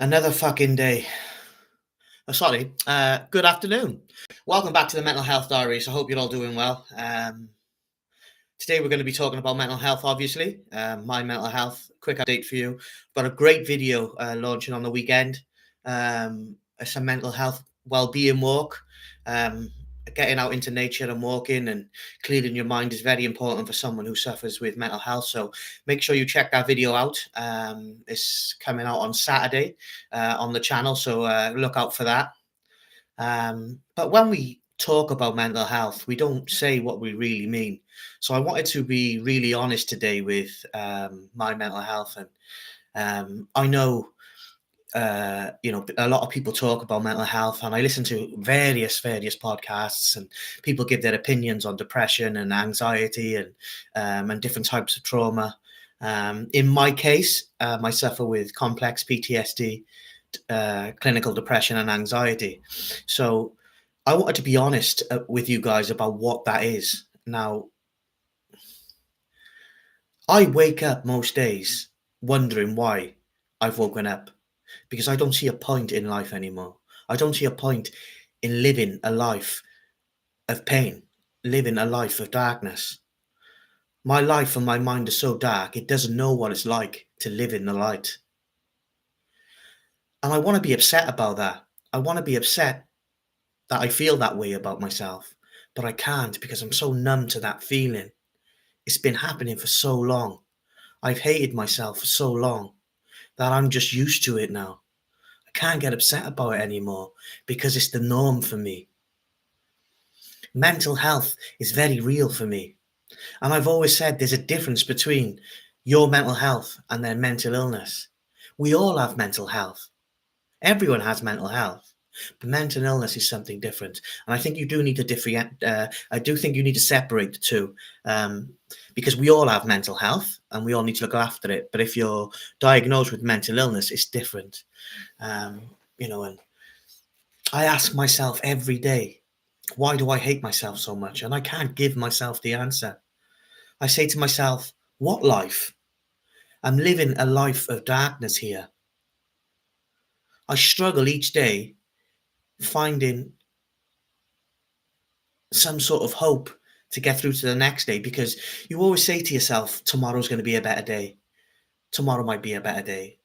Another fucking day. Oh, sorry. Good afternoon. Welcome back to the Mental Health Diaries. I hope you're all doing well. Today we're going to be talking about mental health, obviously. My mental health. Quick update for you. Got a great video launching on the weekend. It's a mental health well-being walk. Um, Getting out into nature and walking and clearing your mind is very important for someone who suffers with mental health. So make sure you check that video out. It's coming out on Saturday on the channel, so look out for that. But when we talk about mental health, we don't say what we really mean. So I wanted to be really honest today with my mental health, and I know a lot of people talk about mental health, and I listen to various podcasts, and people give their opinions on depression and anxiety and different types of trauma. In my case, I suffer with complex PTSD, clinical depression, and anxiety. So I wanted to be honest with you guys about what that is. Now, I wake up most days wondering why I've woken up, because I don't see a point in life anymore. I don't see a point in living a life of pain, living a life of darkness. My life and my mind are so dark, it doesn't know what it's like to live in the light. And I want to be upset about that. I want to be upset that I feel that way about myself, but I can't because I'm so numb to that feeling. It's been happening for so long. I've hated myself for so long that I'm just used to it now. I can't get upset about it anymore because it's the norm for me. Mental health is very real for me. And I've always said there's a difference between your mental health and their mental illness. We all have mental health. Everyone has mental health. But mental illness is something different, and I think you do need to I do think you need to separate the two, because we all have mental health and we all need to look after it. But if you're diagnosed with mental illness, it's different. And I ask myself every day, why do I hate myself so much? And I can't give myself the answer. I say to myself, what life? I'm living a life of darkness here. I struggle each day finding some sort of hope to get through to the next day, because you always say to yourself, tomorrow's going to be a better day. Tomorrow might be a better day.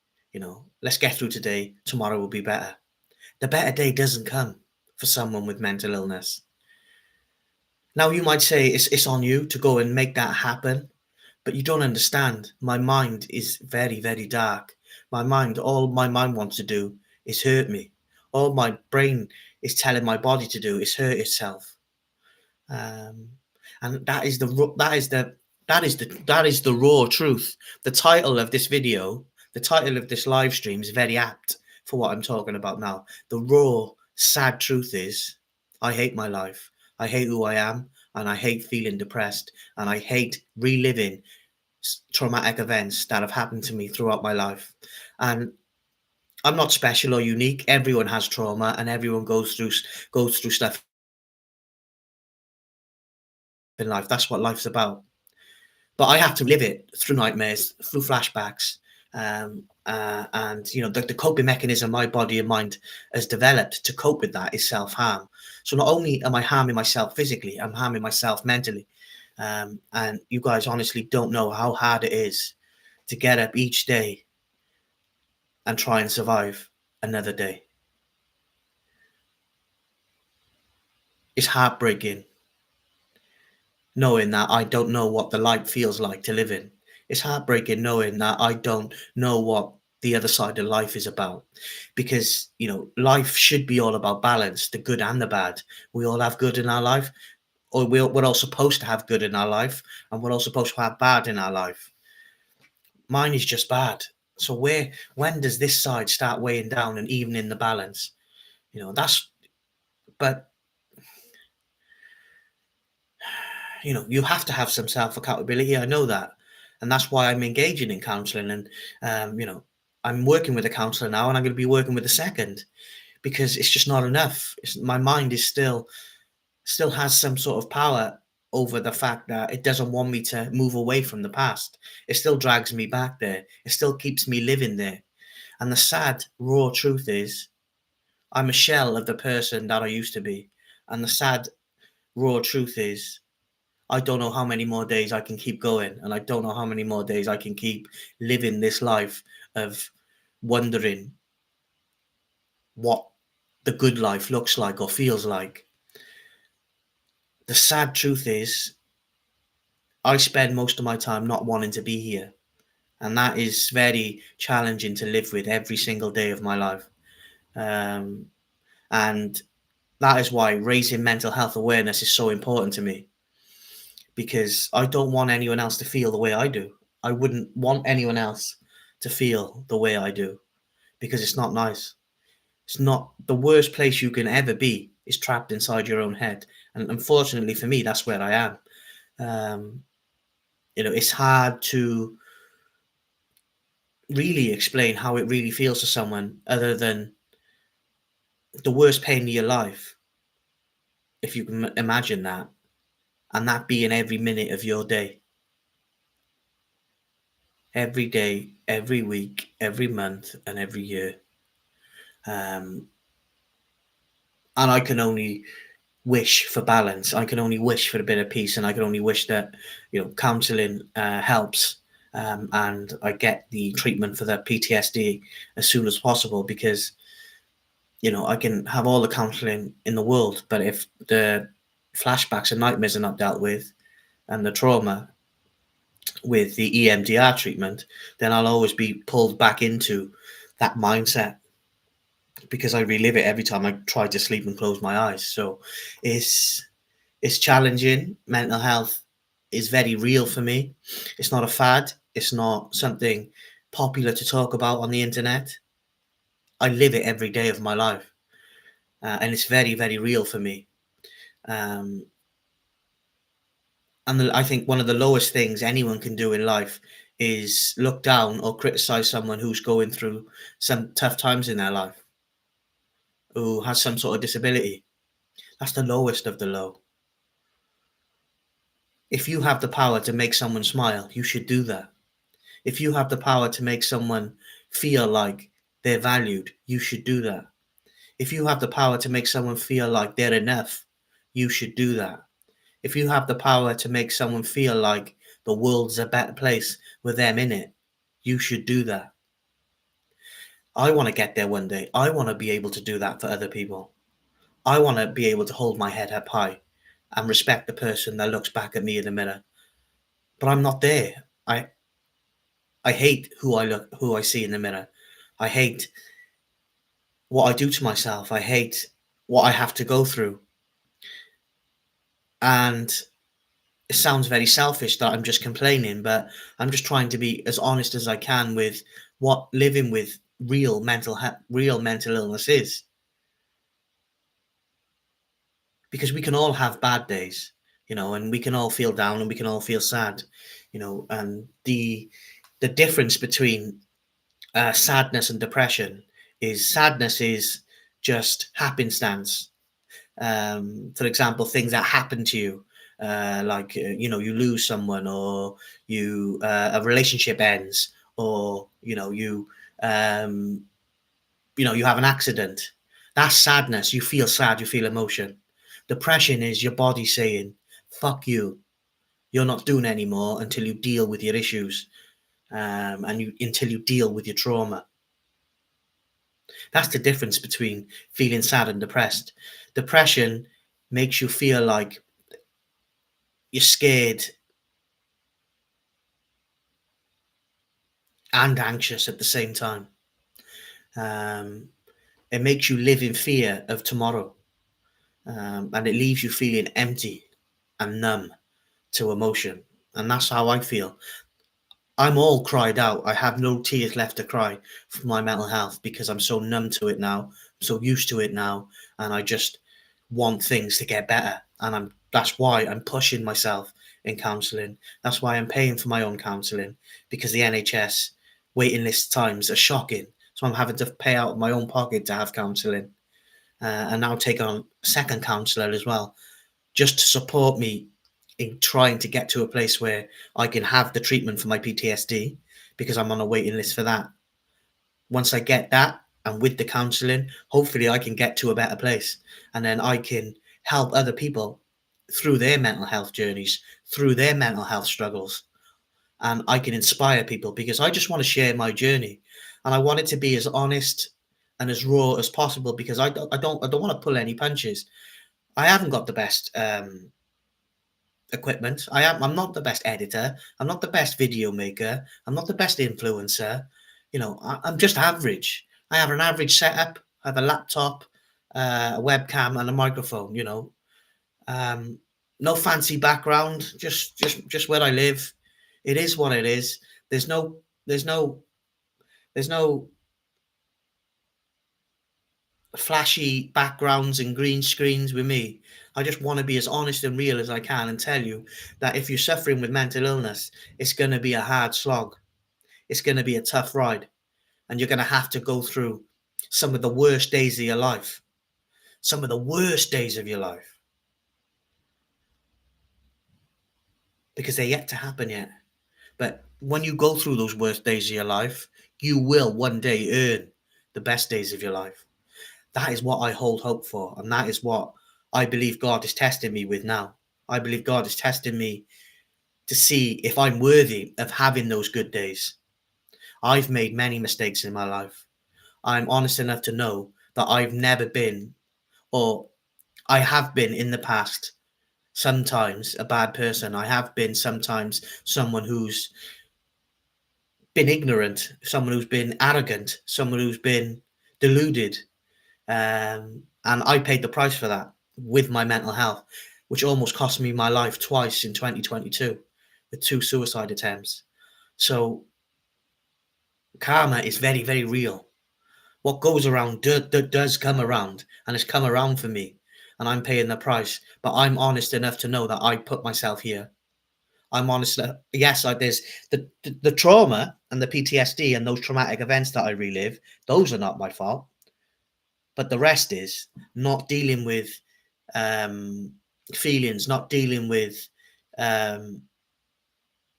Let's get through today. Tomorrow will be better. The better day doesn't come for someone with mental illness. Now, you might say it's on you to go and make that happen, but you don't understand. My mind is very, very dark. All my mind wants to do is hurt me. All my brain is telling my body to do is hurt itself. And that is the raw truth. The title of this video, the title of this live stream, is very apt for what I'm talking about now. The raw, sad truth is, I hate my life. I hate who I am, and I hate feeling depressed, and I hate reliving traumatic events that have happened to me throughout my life. And I'm not special or unique. Everyone has trauma, and everyone goes through stuff in life. That's what life's about. But I have to live it through nightmares, through flashbacks, and the coping mechanism my body and mind has developed to cope with that is self-harm. So not only am I harming myself physically, I'm harming myself mentally. And you guys honestly don't know how hard it is to get up each day and try and survive another day. It's heartbreaking knowing that I don't know what the light feels like to live in. It's heartbreaking knowing that I don't know what the other side of life is about, because life should be all about balance, the good and the bad. We all have good in our life, or we're all supposed to have good in our life, and we're all supposed to have bad in our life. Mine is just bad. So when does this side start weighing down and evening the balance? But you have to have some self accountability. I know that, and that's why I'm engaging in counselling. And I'm working with a counsellor now, and I'm going to be working with a second, because it's just not enough. My mind is still has some sort of power over the fact that it doesn't want me to move away from the past. It still drags me back there. It still keeps me living there. And the sad, raw truth is, I'm a shell of the person that I used to be. And the sad, raw truth is, I don't know how many more days I can keep going. And I don't know how many more days I can keep living this life of wondering what the good life looks like or feels like. The sad truth is, I spend most of my time not wanting to be here. And that is very challenging to live with every single day of my life. Um, and that is why raising mental health awareness is so important to me, because I don't want anyone else to feel the way I do. I wouldn't want anyone else to feel the way I do, because it's not nice. It's not the worst place you can ever be, is trapped inside your own head. And unfortunately for me, that's where I am. Um, it's hard to really explain how it really feels to someone other than the worst pain of your life, if you can imagine that, and that being every minute of your day, every day, every week, every month, and every year. Um, and I can only wish for balance. I can only wish for a bit of peace, and I can only wish that counselling helps, and I get the treatment for that PTSD as soon as possible, because I can have all the counselling in the world, but if the flashbacks and nightmares are not dealt with, and the trauma with the EMDR treatment, then I'll always be pulled back into that mindset, because I relive it every time I try to sleep and close my eyes. So it's it's challenging. Mental health is very real for me. It's not a fad. It's not something popular to talk about on the internet. I live it every day of my life, and it's very, very real for me. Um, and I think one of the lowest things anyone can do in life is look down or criticize someone who's going through some tough times in their life, who has some sort of disability. That's the lowest of the low. If you have the power to make someone smile, you should do that. If you have the power to make someone feel like they're valued, you should do that. If you have the power to make someone feel like they're enough, you should do that. If you have the power to make someone feel like the world's a better place with them in it, you should do that. I want to get there one day. I want to be able to do that for other people. I want to be able to hold my head up high and respect the person that looks back at me in the mirror. But I'm not there. I hate who I see in the mirror. I hate what I do to myself. I hate what I have to go through. And it sounds very selfish that I'm just complaining, but I'm just trying to be as honest as I can with what living with real mental illness is. Because we can all have bad days, and we can all feel down and we can all feel sad, and the difference between sadness and depression is sadness is just happenstance. For example, things that happen to you, like you lose someone, or a relationship ends, or you have an accident. That's sadness. You feel sad. You feel emotion. Depression is your body saying, "Fuck you. You're not doing anymore until you deal with your issues, and until you deal with your trauma." That's the difference between feeling sad and depressed. Depression makes you feel like you're scared and anxious at the same time. Um, it makes you live in fear of tomorrow, and it leaves you feeling empty and numb to emotion. And that's how I feel. I'm all cried out. I have no tears left to cry for my mental health, because I'm so numb to it now. I'm so used to it now, and I just want things to get better. And that's why I'm pushing myself in counselling. That's why I'm paying for my own counselling, because the NHS waiting list times are shocking. So I'm having to pay out of my own pocket to have counselling, and now take on a second counsellor as well, just to support me in trying to get to a place where I can have the treatment for my PTSD, because I'm on a waiting list for that, once I get that, and with the counseling, hopefully I can get to a better place, and then I can help other people through their mental health journeys, through their mental health struggles, and I can inspire people because I just want to share my journey, and I want it to be as honest and as raw as possible because I don't want to pull any punches. I haven't got the best equipment. I'm not the best editor. I'm not the best video maker. I'm not the best influencer. I'm just average. I have an average setup. I have a laptop, a webcam, and a microphone. Um, no fancy background. Just where I live. It is what it is. There's no there's no there's no flashy backgrounds and green screens with me. I just want to be as honest and real as I can and tell you that if you're suffering with mental illness, it's going to be a hard slog. It's going to be a tough ride. And you're going to have to go through some of the worst days of your life. Some of the worst days of your life. Because they're yet to happen yet. But when you go through those worst days of your life, you will one day earn the best days of your life. That is what I hold hope for. And that is what I believe God is testing me with now. I believe God is testing me to see if I'm worthy of having those good days. I've made many mistakes in my life. I'm honest enough to know that I've never been, or I have been in the past, sometimes a bad person. I have been sometimes someone who's been ignorant, someone who's been arrogant, someone who's been deluded. And I paid the price for that with my mental health, which almost cost me my life twice in 2022 with 2 suicide attempts. So karma is very, very real. What goes around does come around, and it's come around for me, and I'm paying the price. But I'm honest enough to know that I put myself here. I'm honest. Yes, there's the trauma and the PTSD and those traumatic events that I relive. Those are not my fault. But the rest is not dealing with feelings, not dealing with um,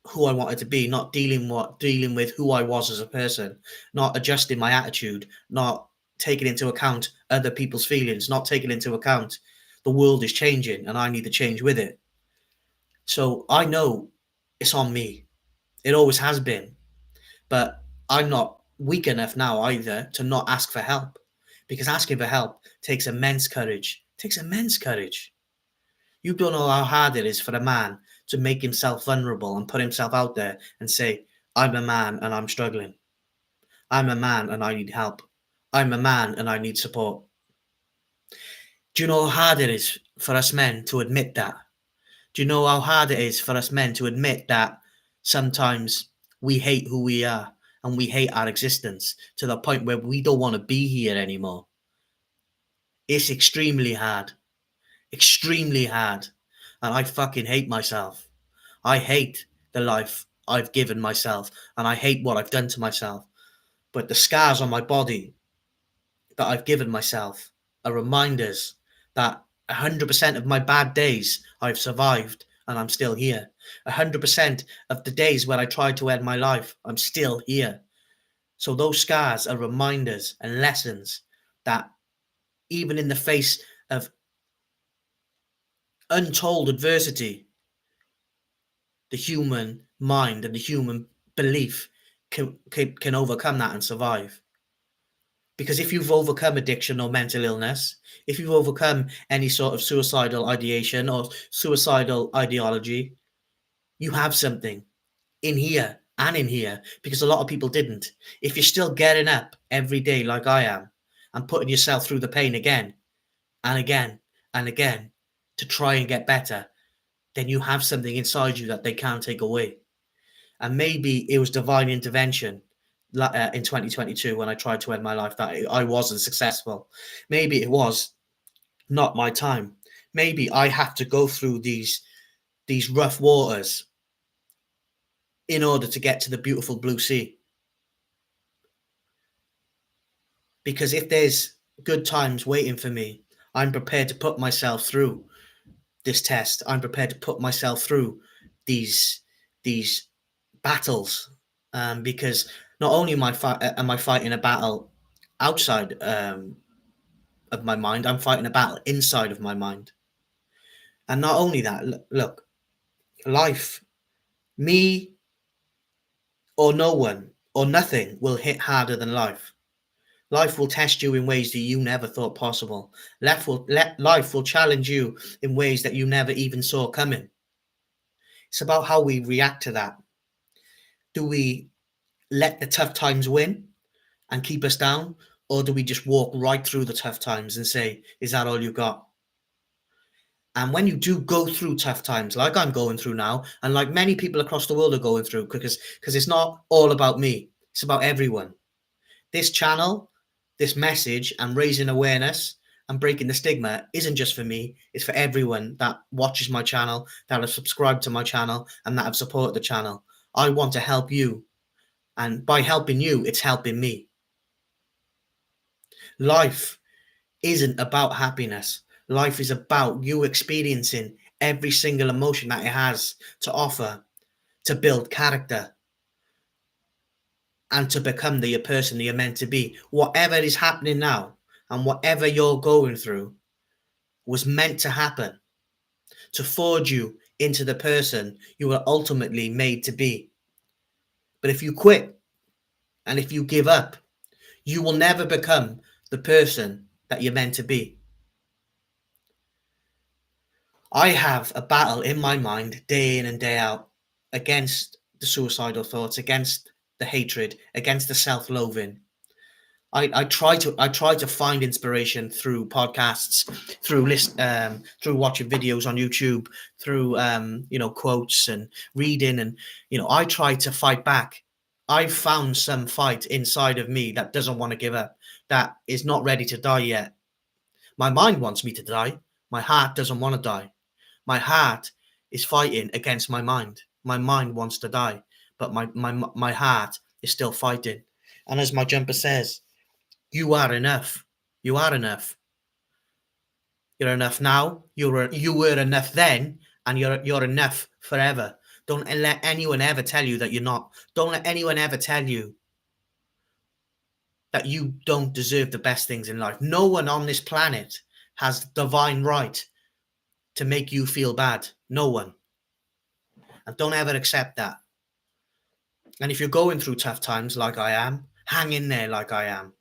who I wanted to be, not dealing with who I was as a person, not adjusting my attitude, not taking into account other people's feelings, not taking into account the world is changing and I need to change with it. So I know it's on me. It always has been. But I'm not weak enough now either to not ask for help, because asking for help takes immense courage. It takes immense courage. You don't know how hard it is for a man to make himself vulnerable and put himself out there and say, I'm a man and I'm struggling. I'm a man and I need help. I'm a man and I need support. Do you know how hard it is for us men to admit that? Do you know how hard it is for us men to admit that sometimes we hate who we are and we hate our existence to the point where we don't want to be here anymore? It's extremely hard. Extremely hard. And I fucking hate myself. I hate the life I've given myself and I hate what I've done to myself. But the scars on my body that I've given myself are reminders that 100% of my bad days I've survived and I'm still here. 100% of the days when I tried to end my life, I'm still here. So those scars are reminders and lessons that even in the face of untold adversity, the human mind and the human belief can overcome that and survive. Because if you've overcome addiction or mental illness, if you've overcome any sort of suicidal ideation or suicidal ideology, you have something in here and in here, because a lot of people didn't. If you're still getting up every day like I am and putting yourself through the pain again and again and again to try and get better, then you have something inside you that they can't take away. And maybe it was divine intervention in 2022 when I tried to end my life that I wasn't successful. Maybe it was not my time. Maybe I have to go through these rough waters in order to get to the beautiful blue sea. Because if there's good times waiting for me, I'm prepared to put myself through this test. I'm prepared to put myself through these battles, because Not only am I fighting a battle outside of my mind, I'm fighting a battle inside of my mind. And not only that, look, life, me or no one or nothing will hit harder than life. Life will test you in ways that you never thought possible. Life will challenge you in ways that you never even saw coming. It's about how we react to that. Do we let the tough times win and keep us down? Or do we just walk right through the tough times and say, is that all you got? And when you do go through tough times, like I'm going through now, and like many people across the world are going through, because it's not all about me, it's about everyone. This channel, this message, and raising awareness and breaking the stigma isn't just for me, it's for everyone that watches my channel, that have subscribed to my channel, and that have supported the channel. I want to help you. And by helping you, it's helping me. Life isn't about happiness. Life is about you experiencing every single emotion that it has to offer, to build character, and to become the person that you're meant to be. Whatever is happening now and whatever you're going through was meant to happen to forge you into the person you were ultimately made to be. But if you quit and if you give up, you will never become the person that you're meant to be. I have a battle in my mind day in and day out against the suicidal thoughts, against the hatred, against the self-loathing. I try to find inspiration through podcasts, through watching videos on YouTube, through quotes and reading, and I try to fight back. I've found some fight inside of me that doesn't want to give up, that is not ready to die yet. My mind wants me to die. My heart doesn't want to die. My heart is fighting against my mind. My mind wants to die, but my heart is still fighting. And as my jumper says, you are enough. You are enough. You're enough now. You were enough then, and you're enough forever. Don't let anyone ever tell you that you're not. Don't let anyone ever tell you that you don't deserve the best things in life. No one on this planet has divine right to make you feel bad. No one. And don't ever accept that. And if you're going through tough times like I am, hang in there like I am.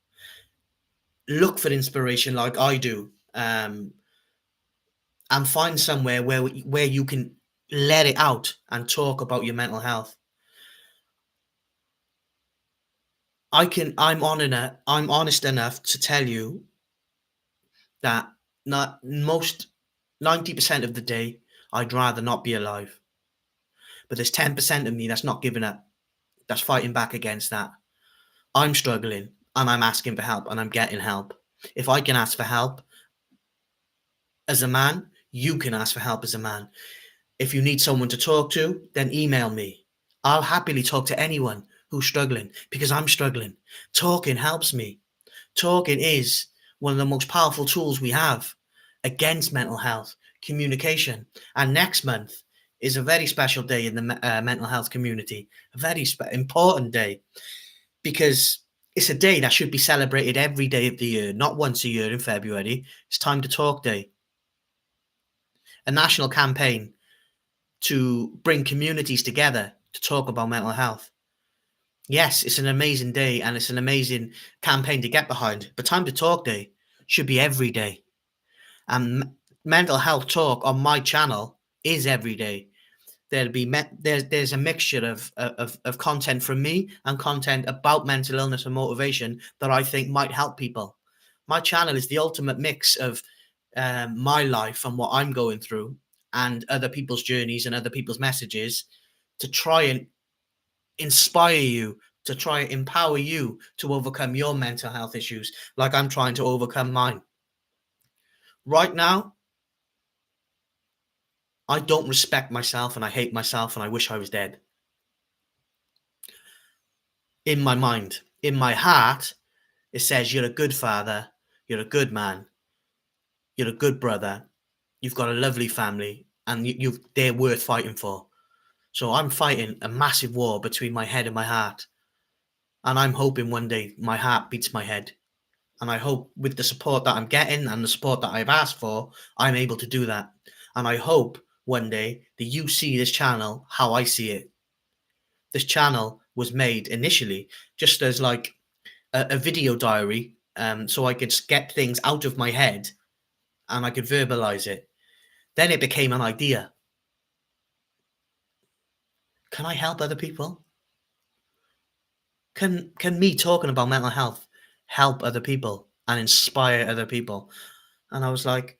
Look for inspiration like I do. And find somewhere where you can let it out and talk about your mental health. I'm honest enough to tell you that not most 90% of the day I'd rather not be alive. But there's 10% of me that's not giving up, that's fighting back against that. I'm struggling and I'm asking for help and I'm getting help. If I can ask for help as a man, you can ask for help as a man. If you need someone to talk to, then email me. I'll happily talk to anyone who's struggling because I'm struggling. Talking helps me. Talking is one of the most powerful tools we have against mental health, communication. And next month is a very special day in the mental health community, a very important day, because it's a day that should be celebrated every day of the year, not once a year in February. It's Time to Talk Day, a national campaign to bring communities together to talk about mental health. Yes, it's an amazing day and it's an amazing campaign to get behind, but Time to Talk Day should be every day. And mental health talk on my channel is every day. There's a mixture of content from me and content about mental illness and motivation that I think might help people. My channel is the ultimate mix of my life and what I'm going through and other people's journeys and other people's messages to try and inspire you, to try and empower you to overcome your mental health issues like I'm trying to overcome mine. Right now, I don't respect myself and I hate myself and I wish I was dead. In my mind, in my heart, it says you're a good father, you're a good man, you're a good brother, you've got a lovely family, and they're worth fighting for. So I'm fighting a massive war between my head and my heart. And I'm hoping one day my heart beats my head. And I hope with the support that I'm getting and the support that I've asked for, I'm able to do that. And I hope one day that you see this channel how I see it. This channel was made initially just as like a video diary, so I could get things out of my head and I could verbalize it. Then it became an idea. Can I help other people? Can me talking about mental health help other people and inspire other people? And I was like,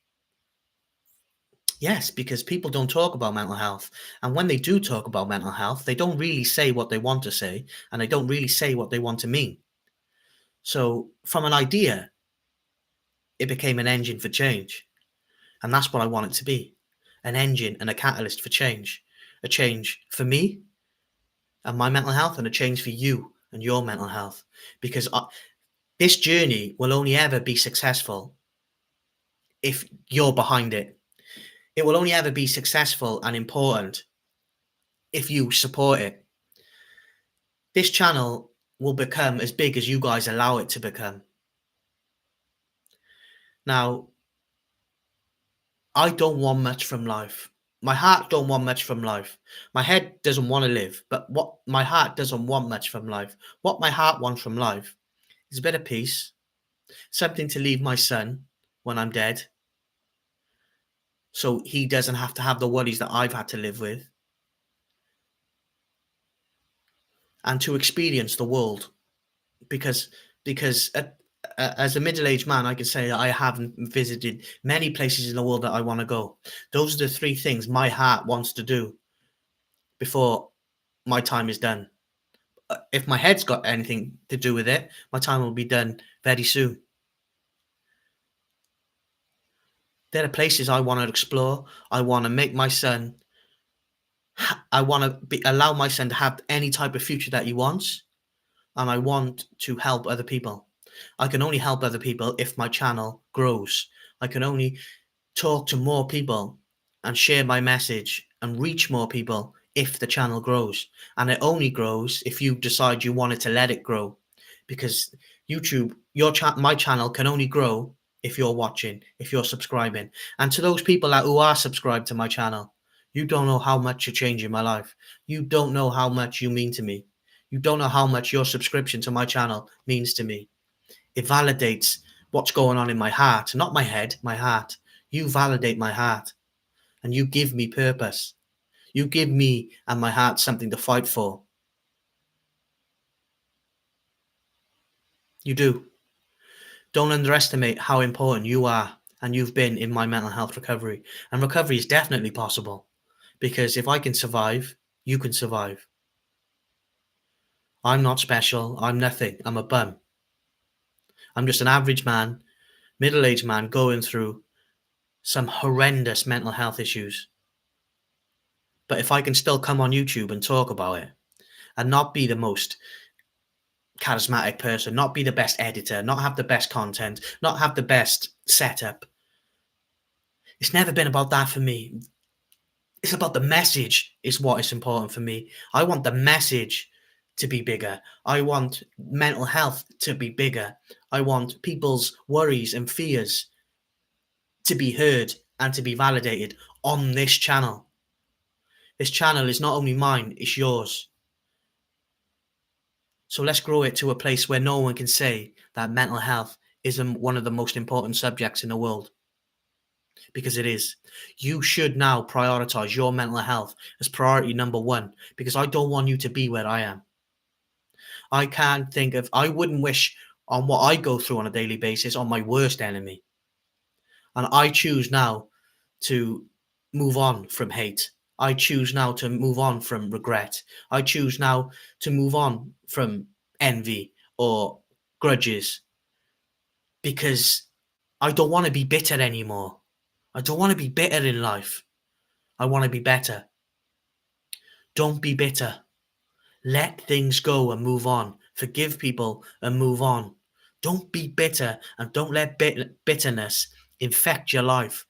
yes, because people don't talk about mental health. And when they do talk about mental health, they don't really say what they want to say and they don't really say what they want to mean. So from an idea, it became an engine for change. And that's what I want it to be, an engine and a catalyst for change. A change for me and my mental health, and a change for you and your mental health. Because this journey will only ever be successful if you're behind it. It will only ever be successful and important if you support it. This channel will become as big as you guys allow it to become. Now, I don't want much from life. My heart don't want much from life. My head doesn't want to live, but what my heart doesn't want much from life. What my heart wants from life is a bit of peace, something to leave my son when I'm dead, so he doesn't have to have the worries that I've had to live with, and to experience the world. Because as a middle-aged man, I can say that I haven't visited many places in the world that I want to go. Those are the three things my heart wants to do before my time is done. If my head's got anything to do with it, my time will be done very soon. There are places I want to explore. I want to make my son. I want to allow my son to have any type of future that he wants, and I want to help other people. I can only help other people if my channel grows. I can only talk to more people and share my message and reach more people if the channel grows. And it only grows if you decide you wanted to let it grow. Because YouTube, my channel can only grow if you're watching, if you're subscribing. And to those people who are subscribed to my channel, you don't know how much you're changing my life. You don't know how much you mean to me. You don't know how much your subscription to my channel means to me. It validates what's going on in my heart, not my head, my heart. You validate my heart and you give me purpose. You give me and my heart something to fight for. You do. Don't underestimate how important you are and you've been in my mental health recovery. And recovery is definitely possible, because if I can survive, you can survive. I'm not special. I'm nothing. I'm a bum. I'm just an average man, middle-aged man going through some horrendous mental health issues. But if I can still come on YouTube and talk about it and not be the most charismatic person, not be the best editor, not have the best content, not have the best setup, it's never been about that for me. It's about the message is what is important for me. I want the message to be bigger. I want mental health to be bigger. I want people's worries and fears to be heard and to be validated on this channel. This channel is not only mine, it's yours. So let's grow it to a place where no one can say that mental health isn't one of the most important subjects in the world. Because it is. You should now prioritize your mental health as priority number one, because I don't want you to be where I am. I wouldn't wish on what I go through on a daily basis on my worst enemy. And I choose now to move on from hate. I choose now to move on from regret. I choose now to move on from envy or grudges, because I don't want to be bitter anymore. I don't want to be bitter in life. I want to be better. Don't be bitter. Let things go and move on. Forgive people and move on. Don't be bitter, and don't let bitterness infect your life.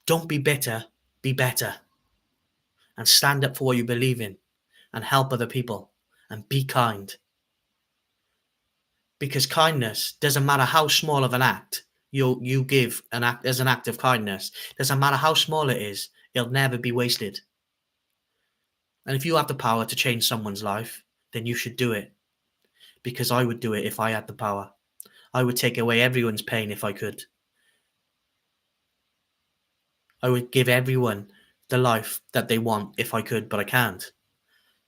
Don't be bitter. Be better. And stand up for what you believe in and help other people and be kind. Because kindness doesn't matter how small of an act you give an act as an act of kindness. Doesn't matter how small it is, it'll never be wasted. And if you have the power to change someone's life, then you should do it. Because I would do it if I had the power. I would take away everyone's pain if I could. I would give everyone the life that they want if I could, but I can't.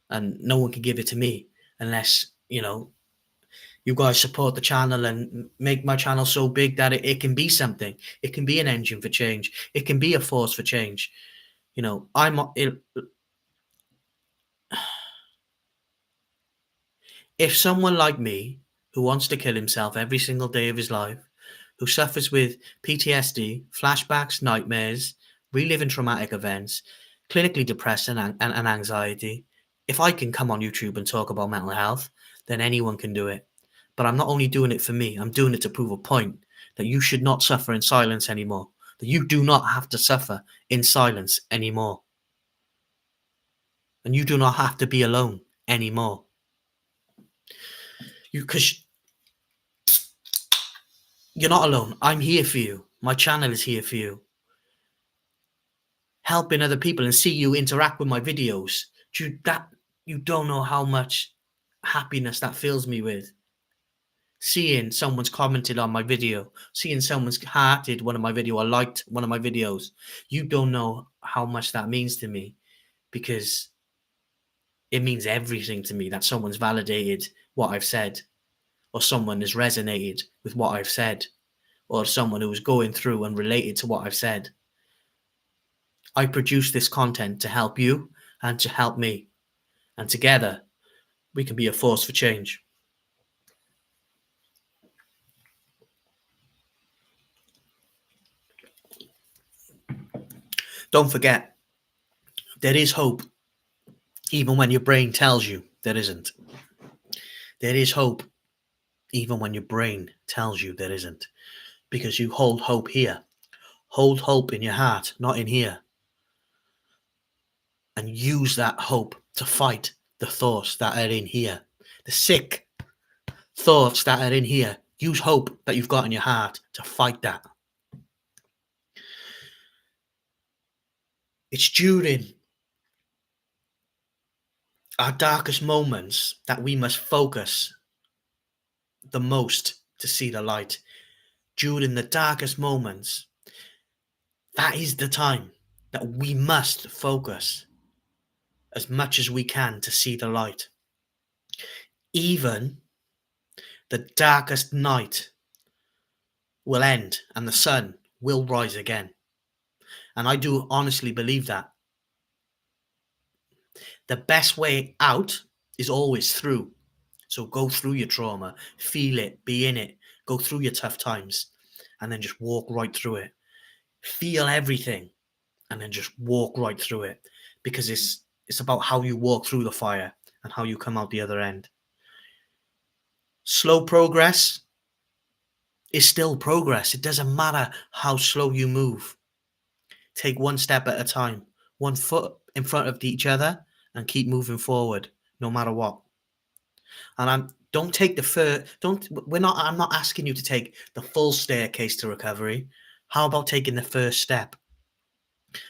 And no one can give it to me unless, you guys support the channel and make my channel so big that it can be something. It can be an engine for change. It can be a force for change. If someone like me, who wants to kill himself every single day of his life, who suffers with PTSD, flashbacks, nightmares, reliving traumatic events, clinically depressed and anxiety, if I can come on YouTube and talk about mental health, then anyone can do it. But I'm not only doing it for me, I'm doing it to prove a point that you should not suffer in silence anymore, that you do not have to suffer in silence anymore. And you do not have to be alone anymore. Because you're not alone. I'm here for you. My channel is here for you. Helping other people and see you interact with my videos. You don't know how much happiness that fills me with. Seeing someone's commented on my video, seeing someone's hearted one of my video or liked one of my videos. You don't know how much that means to me, because it means everything to me that someone's validated what I've said, or someone has resonated with what I've said, or someone who is going through and related to what I've said. I produce this content to help you and to help me. And together, we can be a force for change. Don't forget, there is hope, even when your brain tells you there isn't. There is hope, even when your brain tells you there isn't. Because you hold hope here. Hold hope in your heart, not in here. And use that hope to fight the thoughts that are in here. The sick thoughts that are in here. Use hope that you've got in your heart to fight that. It's during our darkest moments that we must focus the most to see the light. During the darkest moments, that is the time that we must focus as much as we can to see the light. Even the darkest night will end and the sun will rise again. And I do honestly believe that. The best way out is always through. So go through your trauma, feel it, be in it, go through your tough times, and then just walk right through it. Feel everything, and then just walk right through it. Because it's about how you walk through the fire and how you come out the other end. Slow progress is still progress. It doesn't matter how slow you move. Take one step at a time, one foot in front of each other, and keep moving forward, no matter what. And don't take I'm not asking you to take the full staircase to recovery. How about taking the first step?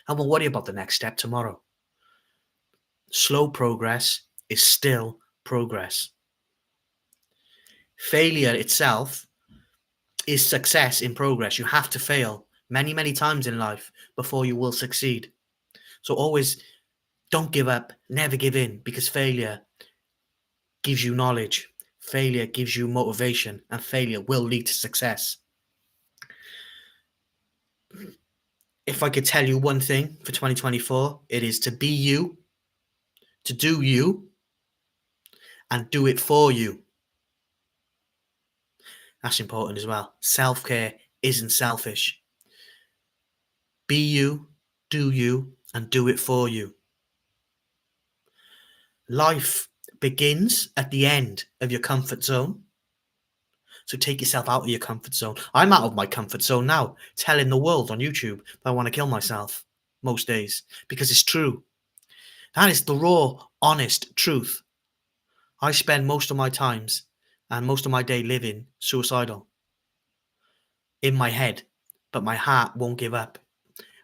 And we'll worry about the next step tomorrow. Slow progress is still progress. Failure itself is success in progress. You have to fail many, many times in life before you will succeed. So always don't give up, never give in, because failure gives you knowledge, failure gives you motivation, and failure will lead to success. If I could tell you one thing for 2024, it is to be you, to do you, and do it for you. That's important as well. Self-care isn't selfish. Be you, do you, and do it for you. Life begins at the end of your comfort zone. So take yourself out of your comfort zone. I'm out of my comfort zone now, telling the world on YouTube that I want to kill myself most days, because it's true. That is the raw, honest truth. I spend most of my times and most of my day living suicidal in my head, but my heart won't give up.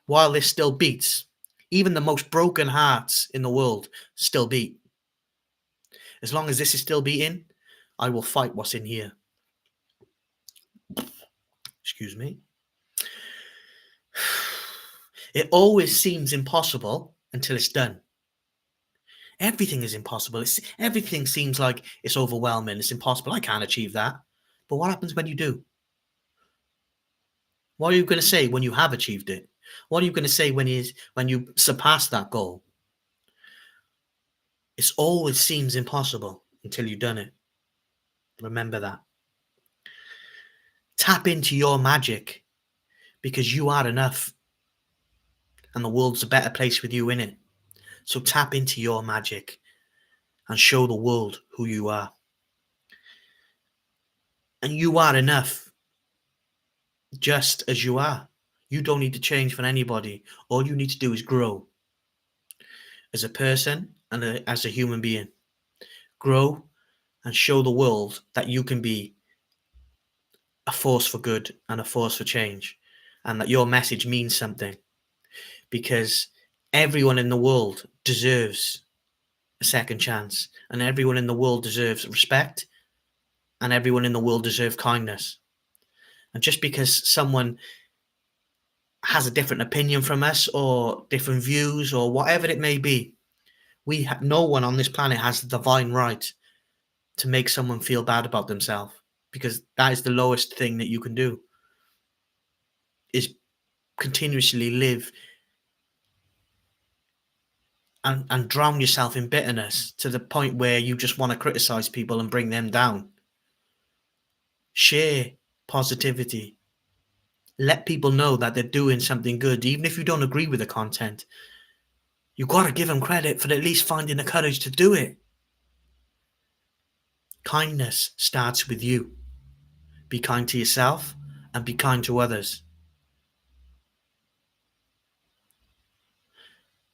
While this still beats, even the most broken hearts in the world still beat. As long as this is still beating, I will fight what's in here. Excuse me. It always seems impossible until it's done. Everything is impossible. Everything seems like it's overwhelming. It's impossible. I can't achieve that. But what happens when you do? What are you going to say when you have achieved it? What are you going to say when you surpass that goal? It always seems impossible until you've done it. Remember that. Tap into your magic because you are enough and the world's a better place with you in it. So tap into your magic and show the world who you are. And you are enough just as you are. You don't need to change for anybody. All you need to do is grow as a person and as a human being. Grow and show the world that you can be a force for good and a force for change, and that your message means something, because everyone in the world deserves a second chance, and everyone in the world deserves respect, and everyone in the world deserves kindness. And just because someone has a different opinion from us or different views or whatever it may be, no one on this planet has the divine right to make someone feel bad about themselves, because that is the lowest thing that you can do, is continuously live and drown yourself in bitterness to the point where you just want to criticize people and bring them down. Share positivity. Let people know that they're doing something good, even if you don't agree with the content. You've got to give them credit for at least finding the courage to do it. Kindness starts with you. Be kind to yourself and be kind to others.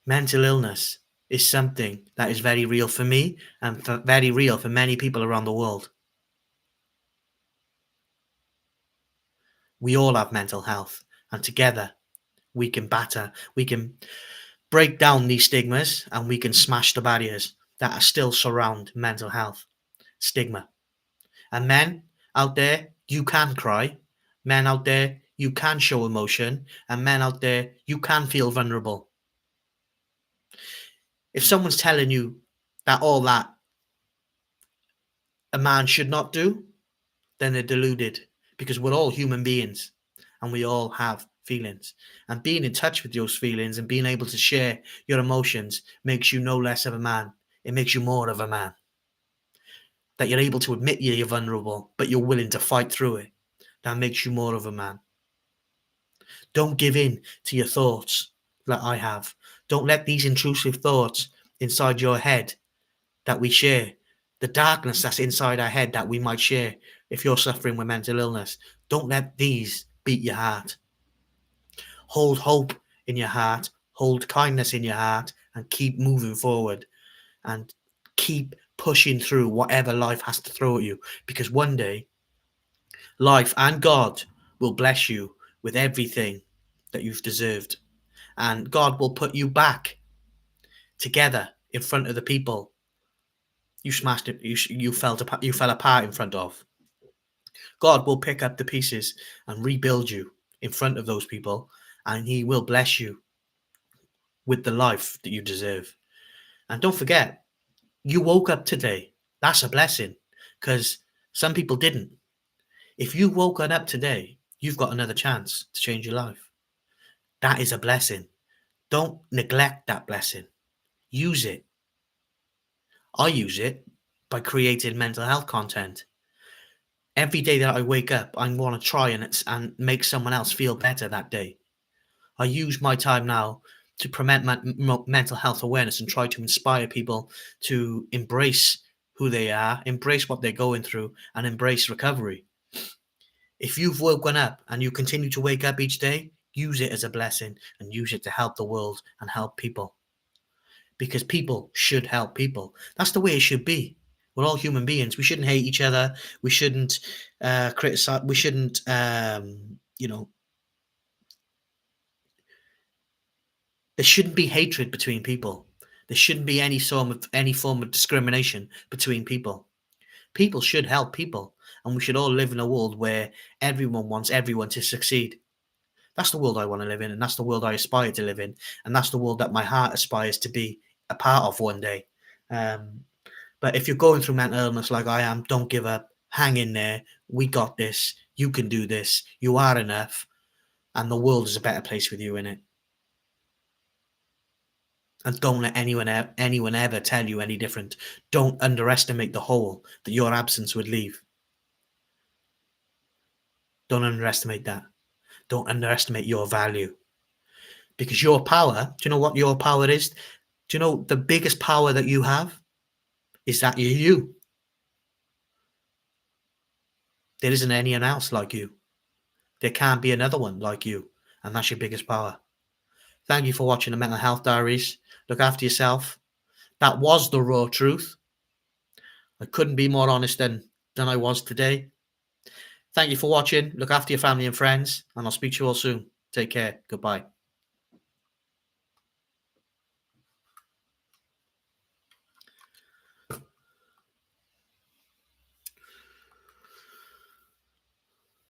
Mental illness is something that is very real for me and very real for many people around the world. We all have mental health, and together we can break down these stigmas, and we can smash the barriers that are still surround mental health stigma. And men out there, you can cry. Men out there, you can show emotion. And men out there, you can feel vulnerable. If someone's telling you that all that a man should not do, then they're deluded, because we're all human beings and we all have feelings. And being in touch with those feelings and being able to share your emotions makes you no less of a man. It makes you more of a man. That you're able to admit you're vulnerable, but you're willing to fight through it. That makes you more of a man. Don't give in to your thoughts like I have. Don't let these intrusive thoughts inside your head that we share, the darkness that's inside our head that we might share if you're suffering with mental illness, don't let these beat your heart. Hold hope in your heart, hold kindness in your heart, and keep moving forward and keep pushing through whatever life has to throw at you, because one day life and God will bless you with everything that you've deserved, and God will put you back together in front of the people you smashed it, you fell apart in front of. God will pick up the pieces and rebuild you in front of those people, and he will bless you with the life that you deserve. And don't forget, you woke up today. That's a blessing, because some people didn't. If you woken up today, you've got another chance to change your life. That is a blessing. Don't neglect that blessing. Use it. I use it by creating mental health content. Every day that I wake up, I want to try and make someone else feel better that day. I use my time now to promote mental health awareness and try to inspire people to embrace who they are, embrace what they're going through, and embrace recovery. If you've woken up and you continue to wake up each day, use it as a blessing and use it to help the world and help people. Because people should help people. That's the way it should be. We're all human beings. We shouldn't hate each other. We shouldn't criticize. We shouldn't, there shouldn't be hatred between people. There shouldn't be any form of discrimination between people. People should help people, and we should all live in a world where everyone wants everyone to succeed. That's the world I want to live in, and that's the world I aspire to live in, and that's the world that my heart aspires to be a part of one day. Um, but if you're going through mental illness like I am, don't give up. Hang in there. We got this. You can do this. You are enough, and the world is a better place with you in it. And don't let anyone ever tell you any different. Don't underestimate the hole that your absence would leave. Don't underestimate that. Don't underestimate your value, because your power, do you know what your power is? Do you know the biggest power that you have is that you're you. There isn't anyone else like you. There can't be another one like you. And that's your biggest power. Thank you for watching the Mental Health Diaries. Look after yourself. That was the raw truth. I couldn't be more honest than I was today. Thank you for watching. Look after your family and friends, and I'll speak to you all soon. Take care. Goodbye.